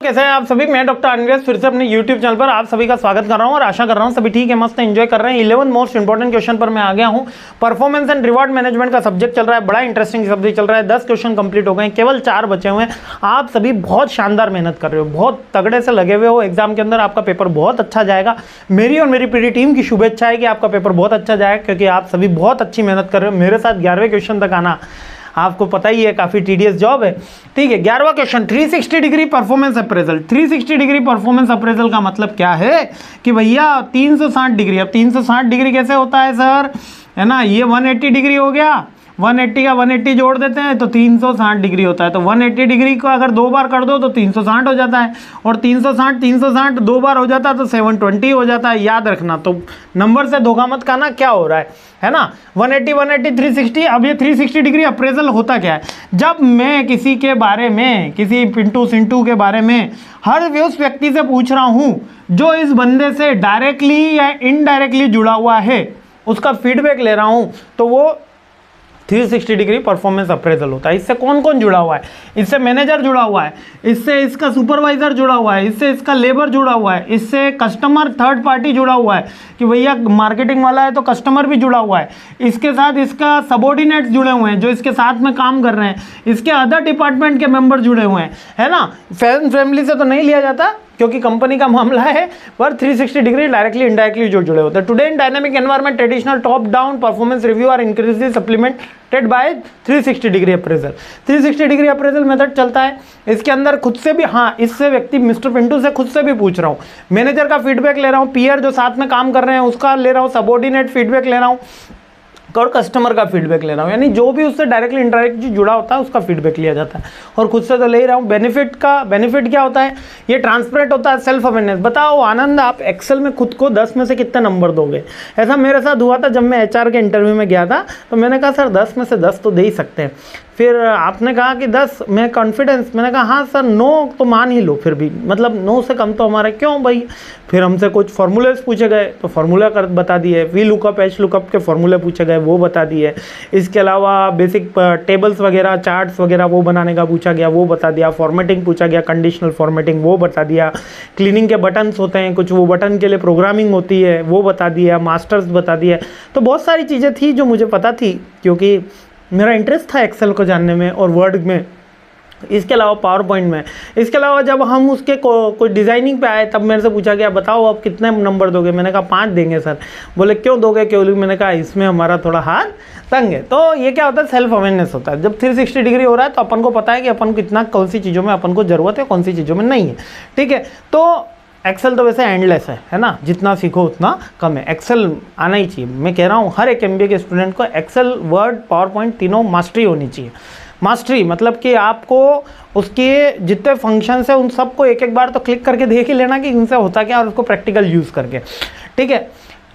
कैसे हैं आप सभी। मैं डॉक्टर अनवेश फिर से अपने YouTube चैनल पर आप सभी का स्वागत कर रहा हूं और आशा कर रहा हूं सभी ठीक है, मस्त एंजॉय कर रहे हैं। 11 मोस्ट इंपॉर्टेंट क्वेश्चन पर मैं आ गया हूं। परफॉर्मेंस एंड रिवॉर्ड मैनेजमेंट का सब्जेक्ट चल रहा है, बड़ा इंटरेस्टिंग सब्जेक्ट चल रहा है। 10 क्वेश्चन कंप्लीट हो गए, केवल 4 बचे हुए हैं। आप सभी बहुत शानदार मेहनत कर रहे हो, बहुत तगड़े से लगे हुए हो एग्जाम के अंदर। आपका पेपर बहुत अच्छा जाएगा। मेरी और मेरी पूरी टीम की शुभेच्छा है कि आपका पेपर बहुत अच्छा जाएगा, क्योंकि आप सभी बहुत अच्छी मेहनत कर रहे हो। मेरे साथ 11वें क्वेश्चन तक आना आपको पता ही है, काफ़ी टीडियस जॉब है। ठीक है, 11वां question 360 degree performance appraisal. 360 degree performance appraisal का मतलब क्या है कि भैया 360 डिग्री। अब 360 डिग्री कैसे होता है सर, है ना। ये 180 डिग्री हो गया, 180 का 180 जोड़ देते हैं तो 360 डिग्री होता है। तो 180 डिग्री को अगर 2 बार कर दो तो 360 हो जाता है, और 360 2 बार हो जाता है तो 720 हो जाता है। याद रखना, तो नंबर से धोखा मत खाना क्या हो रहा है ना। 180 360। अब ये 360 डिग्री अप्रेजल होता क्या है, जब मैं किसी के बारे में, किसी पिंटू सिंटू के बारे में हर उस व्यक्ति से पूछ रहा हूँ जो इस बंदे से डायरेक्टली या इनडायरेक्टली जुड़ा हुआ है, उसका फीडबैक ले रहा हूँ, तो वो 360 डिग्री परफॉर्मेंस अप्रेजल होता है। इससे कौन कौन जुड़ा हुआ है, इससे मैनेजर जुड़ा हुआ है, इससे इसका सुपरवाइजर जुड़ा हुआ है, इससे इसका लेबर जुड़ा हुआ है, इससे कस्टमर थर्ड पार्टी जुड़ा हुआ है कि भैया मार्केटिंग वाला है तो कस्टमर भी जुड़ा हुआ है, इसके साथ इसका सबॉर्डिनेट्स जुड़े हुए हैं जो इसके साथ में काम कर रहे हैं, इसके अदर डिपार्टमेंट के मेंबर जुड़े हुए हैं, है ना। फैमिली से तो नहीं लिया जाता क्योंकि कंपनी का मामला है, पर 360 डिग्री डायरेक्टली इनडायरेक्टली जो जुड़े होते हैं। Today in dynamic environment traditional top down performance review are increasingly supplemented by 360 degree appraisal. 360 degree appraisal method चलता है। इसके अंदर खुद से भी, हाँ, इससे व्यक्ति मिस्टर पिंटू से खुद से भी पूछ रहा हूँ, मैनेजर का फीडबैक ले रहा हूँ, पीयर जो साथ में काम कर रहे हैं उसका ले रहा हूँ, सबॉर्डिनेट फीडबैक ले रहा हूँ, और कस्टमर का फीडबैक ले रहा हूँ। यानी जो भी उससे डायरेक्टली इनडायरेक्टली जुड़ा होता है उसका फीडबैक लिया जाता है, और खुद से तो ले ही रहा हूँ। बेनिफिट क्या होता है, ये ट्रांसपेरेंट होता है, सेल्फ अवेयरनेस। बताओ आनंद, आप एक्सेल में खुद को 10 में से कितने नंबर दोगे। ऐसा मेरे साथ हुआ था जब मैं HR के इंटरव्यू में गया था, तो मैंने कहा सर 10 में से 10 तो दे ही सकते हैं। फिर आपने कहा कि 10 में कॉन्फिडेंस, मैंने कहा हाँ सर 9 तो मान ही लो, फिर भी मतलब 9 से कम तो हमारा क्यों भाई। फिर हमसे कुछ फार्मूलेस पूछे गए तो फार्मूला कर बता दिए, वी लुकअप एच लुकअप के फार्मूले पूछे गए वो बता दिए। इसके अलावा बेसिक टेबल्स वगैरह, चार्ट्स वगैरह वो बनाने का पूछा गया, वो बता दिया। फॉर्मेटिंग पूछा गया, कंडीशनल फॉर्मेटिंग वो बता दिया। क्लीनिंग के बटन्स होते हैं कुछ, वो बटन के लिए प्रोग्रामिंग होती है वो बता दिया। मास्टर्स बता दिया। तो बहुत सारी चीज़ें थी जो मुझे पता थी, क्योंकि मेरा इंटरेस्ट था एक्सेल को जानने में और वर्ड में, इसके अलावा पावर पॉइंट में। इसके अलावा जब हम उसके कोई डिज़ाइनिंग पे आए तब मेरे से पूछा गया बताओ आप कितने नंबर दोगे। मैंने कहा 5 देंगे सर। बोले क्यों दोगे, क्यों। मैंने कहा इसमें हमारा थोड़ा हाथ तंग है। तो ये क्या होता है, सेल्फ अवेयरनेस होता है। जब 360 डिग्री हो रहा है तो अपन को पता है कि अपन को कितना, कौन सी चीज़ों में अपन को ज़रूरत है, कौन सी चीज़ों में नहीं है। ठीक है, तो एक्सेल तो वैसे एंडलेस है ना, जितना सीखो उतना कम है। एक्सेल आना ही चाहिए। मैं कह रहा हूँ हर एक MBA के स्टूडेंट को एक्सेल, वर्ड, पावर पॉइंट तीनों मास्टरी होनी चाहिए। मास्टरी मतलब कि आपको उसके जितने फंक्शंस हैं उन सबको एक बार तो क्लिक करके देख ही लेना कि इनसे होता क्या, और उसको प्रैक्टिकल यूज़ करके। ठीक है,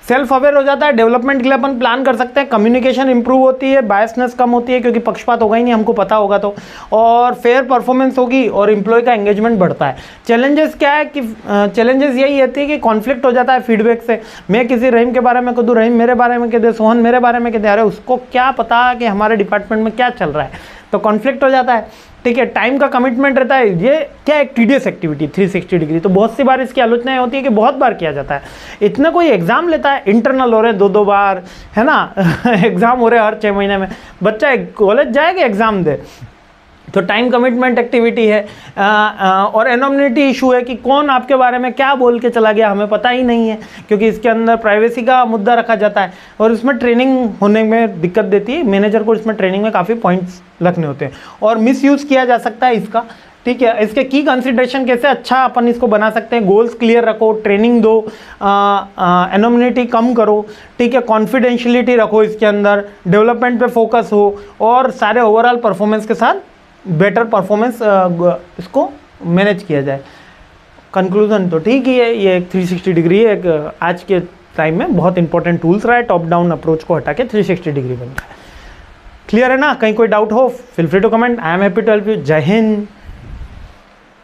सेल्फ अवेयर हो जाता है। डेवलपमेंट के लिए अपन प्लान कर सकते हैं। कम्युनिकेशन इंप्रूव होती है, बायसनेस कम होती है क्योंकि पक्षपात होगा ही नहीं, हमको पता होगा तो। और फेयर परफॉर्मेंस होगी और एम्प्लॉय का एंगेजमेंट बढ़ता है। चैलेंजेस क्या है कि चैलेंजेस यही रहती है कि कॉन्फ्लिक्ट हो जाता है फीडबैक से। मैं किसी रहीम के बारे में कह दूँ, रहीम मेरे बारे में कह दे, सोहन मेरे बारे में कह दे, अरे उसको क्या पता कि हमारे डिपार्टमेंट में क्या चल रहा है, तो कॉन्फ्लिक्ट हो जाता है। ठीक है, टाइम का कमिटमेंट रहता है। ये क्या एक टीडियस एक्टिविटी 360 डिग्री, तो बहुत सी बार इसकी आलोचनाएं होती है कि बहुत बार किया जाता है। इतना कोई एग्जाम लेता है, इंटरनल हो रहे हैं 2-2 बार, है ना एग्जाम हो रहे हैं हर 6 महीने में। बच्चा कॉलेज जाएगा एग्जाम दे, तो टाइम कमिटमेंट एक्टिविटी है। और एनोनिमिटी इशू है कि कौन आपके बारे में क्या बोल के चला गया हमें पता ही नहीं है, क्योंकि इसके अंदर प्राइवेसी का मुद्दा रखा जाता है और इसमें ट्रेनिंग होने में दिक्कत देती है। मैनेजर को इसमें ट्रेनिंग में काफ़ी पॉइंट्स रखने होते हैं और मिसयूज़ किया जा सकता है इसका। ठीक है, इसके की कंसिडरेशन कैसे अच्छा अपन इसको बना सकते हैं। गोल्स क्लियर रखो, ट्रेनिंग दो, एनोनिमिटी कम करो। ठीक है, कॉन्फिडेंशियलिटी रखो इसके अंदर, डेवलपमेंट पे फोकस हो, और सारे ओवरऑल परफॉर्मेंस के साथ बेटर परफॉर्मेंस इसको मैनेज किया जाए। कंक्लूजन तो ठीक ही है, ये एक 360 डिग्री एक आज के टाइम में बहुत इंपॉर्टेंट टूल्स रहा है। टॉप डाउन अप्रोच को हटा के 360 डिग्री बन गया। क्लियर है ना, कहीं कोई डाउट हो feel free to comment. I am happy to help you. जय हिंद।